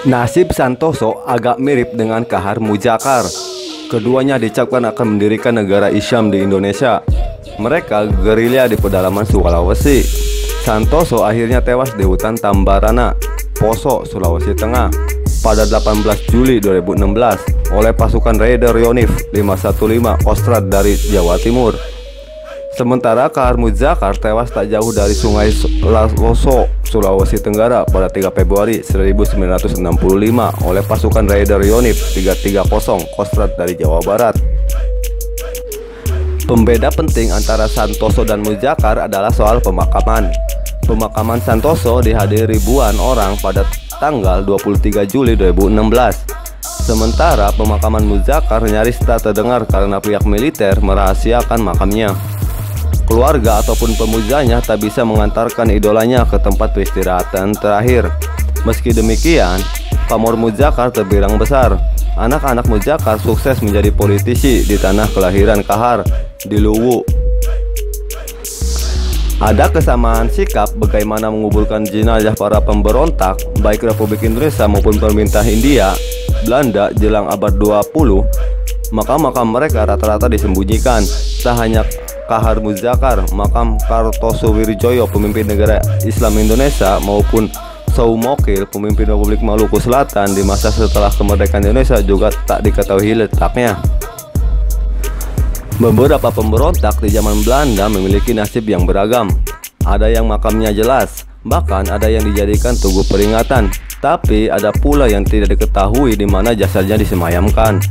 Nasib Santoso agak mirip dengan Kahar Muzakkar. Keduanya dicapkan akan mendirikan negara Islam di Indonesia. Mereka gerilya di pedalaman Sulawesi. Santoso akhirnya tewas di hutan Tambarana, Poso, Sulawesi Tengah pada 18 Juli 2016 oleh pasukan Raider Yonif 515 Kostrad dari Jawa Timur. Sementara Kahar Muzakkar tewas tak jauh dari Sungai Loso, Sulawesi Tenggara pada 3 Februari 1965 oleh pasukan Raider Yonif 330 Kostrad dari Jawa Barat. Pembeda penting antara Santoso dan Muzakkar adalah soal pemakaman. Pemakaman Santoso dihadiri ribuan orang pada tanggal 23 Juli 2016. Sementara pemakaman Muzakkar nyaris tak terdengar karena pihak militer merahasiakan makamnya. Keluarga ataupun pemujanya tak bisa mengantarkan idolanya ke tempat peristirahatan terakhir. Meski demikian, pamor Muzakkar terbilang besar. Anak-anak Muzakkar sukses menjadi politisi di tanah kelahiran Kahar, di Luwu. Ada kesamaan sikap bagaimana menguburkan jenazah para pemberontak, baik Republik Indonesia maupun pemerintah Hindia Belanda jelang abad 20. Makam-makam mereka rata-rata disembunyikan. Tak hanya Kahar Muzakkar, makam Kartosuwirjoyo, pemimpin negara Islam Indonesia, maupun Soumokil, pemimpin Republik Maluku Selatan di masa setelah kemerdekaan Indonesia juga tak diketahui letaknya. Beberapa pemberontak di zaman Belanda memiliki nasib yang beragam. Ada yang makamnya jelas, bahkan ada yang dijadikan tugu peringatan. Tapi ada pula yang tidak diketahui di mana jasadnya disemayamkan.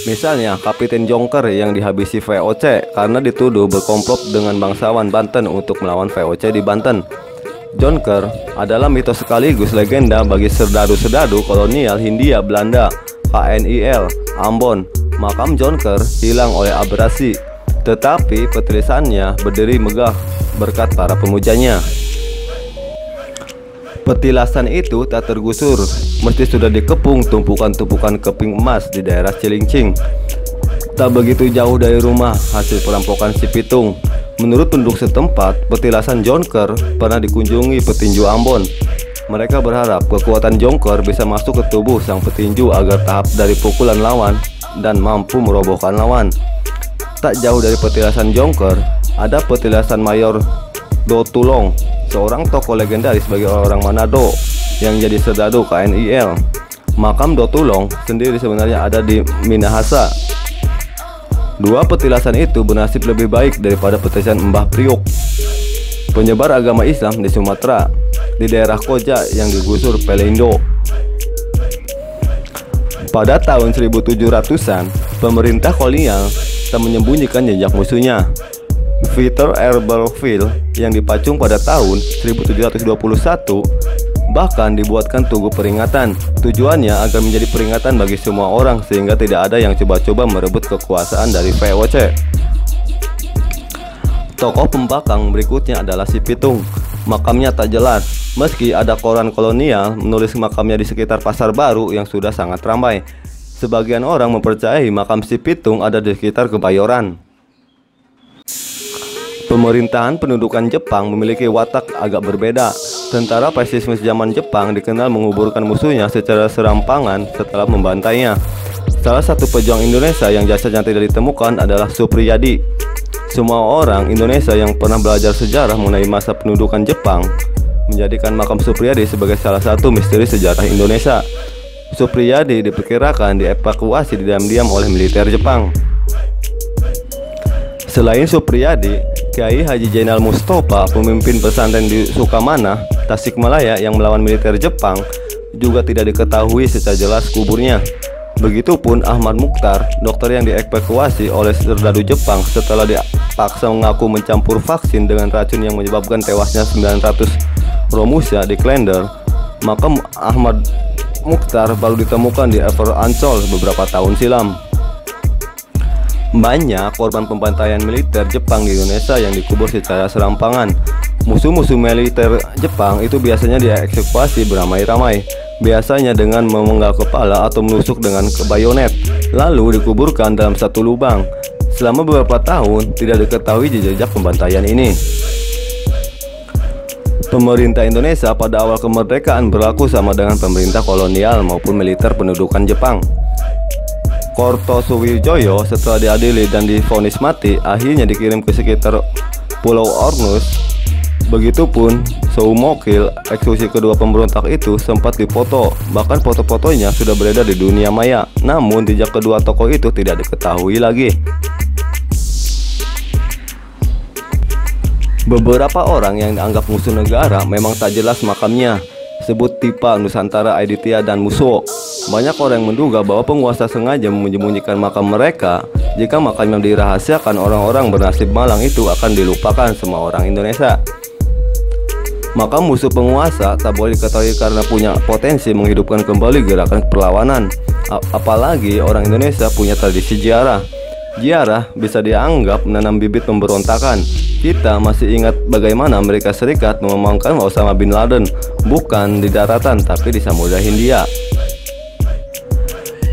Misalnya Kapiten Jonker yang dihabisi VOC karena dituduh berkomplot dengan bangsawan Banten untuk melawan VOC di Banten. Jonker adalah mitos sekaligus legenda bagi serdadu-serdadu kolonial Hindia Belanda, KNIL, Ambon. Makam Jonker hilang oleh abrasi, tetapi petilisannya berdiri megah berkat para pemujanya. Petilasan itu tak tergusur, mesti sudah dikepung tumpukan-tumpukan keping emas di daerah Cilincing. Tak begitu jauh dari rumah hasil perampokan si Pitung. Menurut penduduk setempat, petilasan Jonker pernah dikunjungi petinju Ambon. Mereka berharap kekuatan Jonker bisa masuk ke tubuh sang petinju agar tahap dari pukulan lawan dan mampu merobohkan lawan. Tak jauh dari petilasan Jonker, ada petilasan Mayor Dotulong, seorang tokoh legendaris bagi orang Manado yang jadi serdadu KNIL. Makam Dotulong sendiri sebenarnya ada di Minahasa. Dua petilasan itu bernasib lebih baik daripada petilasan Mbah Priok, penyebar agama Islam di Sumatera, di daerah Koja yang digusur Pelindo. Pada tahun 1700-an, pemerintah kolonial tak menyembunyikan jejak musuhnya. Victor Herberville yang dipacung pada tahun 1721 bahkan dibuatkan tugu peringatan. Tujuannya agar menjadi peringatan bagi semua orang sehingga tidak ada yang coba-coba merebut kekuasaan dari VOC. Tokoh pembangkang berikutnya adalah si Pitung. Makamnya tak jelas, meski ada koran kolonial menulis makamnya di sekitar Pasar Baru yang sudah sangat ramai. Sebagian orang mempercayai makam si Pitung ada di sekitar Kebayoran. Pemerintahan pendudukan Jepang memiliki watak agak berbeda. Tentara pasisme zaman Jepang dikenal menguburkan musuhnya secara serampangan setelah membantainya. Salah satu pejuang Indonesia yang jasadnya tidak ditemukan adalah Supriyadi. Semua orang Indonesia yang pernah belajar sejarah mengenai masa pendudukan Jepang menjadikan makam Supriyadi sebagai salah satu misteri sejarah Indonesia. Supriyadi diperkirakan dievakuasi diam-diam oleh militer Jepang. Selain Supriyadi, Kiai Haji Zainal Mustafa, pemimpin pesantren di Sukamana, Tasikmalaya yang melawan militer Jepang, juga tidak diketahui secara jelas kuburnya. Begitupun Ahmad Mukhtar, dokter yang dievakuasi oleh serdadu Jepang setelah dipaksa mengaku mencampur vaksin dengan racun yang menyebabkan tewasnya 900 Romusha di Klender. Makam Ahmad Mukhtar baru ditemukan di Ever Ancol beberapa tahun silam. Banyak korban pembantaian militer Jepang di Indonesia yang dikubur secara serampangan. Musuh-musuh militer Jepang itu biasanya dieksekusi beramai-ramai, biasanya dengan memenggal kepala atau menusuk dengan bayonet, lalu dikuburkan dalam satu lubang. Selama beberapa tahun tidak diketahui jejak pembantaian ini. Pemerintah Indonesia pada awal kemerdekaan berlaku sama dengan pemerintah kolonial maupun militer pendudukan Jepang. Kartosuwirjoyo setelah diadili dan divonis mati, akhirnya dikirim ke sekitar Pulau Ornus. Begitupun Soumokil, eksekusi kedua pemberontak itu sempat dipoto, bahkan foto-fotonya sudah beredar di dunia maya. Namun jejak kedua tokoh itu tidak diketahui lagi. Beberapa orang yang dianggap musuh negara memang tak jelas makamnya. Sebut Tipa, Nusantara, Aditya, dan Musuo. Banyak orang yang menduga bahwa penguasa sengaja menyembunyikan makam mereka. Jika makam yang dirahasiakan, orang-orang bernasib malang itu akan dilupakan semua orang Indonesia. Makam musuh penguasa tak boleh diketahui karena punya potensi menghidupkan kembali gerakan perlawanan. Apalagi orang Indonesia punya tradisi ziarah. Ziarah bisa dianggap menanam bibit pemberontakan. Kita masih ingat bagaimana Amerika Serikat mengomongkan Osama bin Laden bukan di daratan tapi di Samudra Hindia.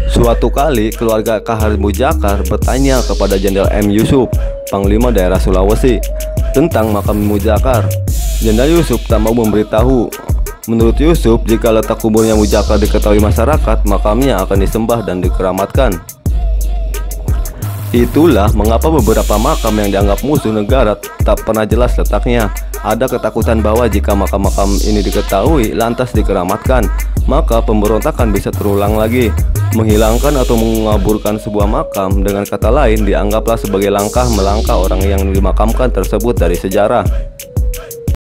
Suatu kali keluarga Kahar Mujakar bertanya kepada Jenderal M. Yusuf, Panglima daerah Sulawesi, tentang makam Mujakar. Jenderal Yusuf tak mau memberitahu. Menurut Yusuf, jika letak kuburnya Mujakar diketahui masyarakat, makamnya akan disembah dan dikeramatkan. Itulah mengapa beberapa makam yang dianggap musuh negara tak pernah jelas letaknya. Ada ketakutan bahwa jika makam-makam ini diketahui lantas dikeramatkan, maka pemberontakan bisa terulang lagi. Menghilangkan atau mengaburkan sebuah makam, dengan kata lain, dianggaplah sebagai langkah melangkah orang yang dimakamkan tersebut dari sejarah.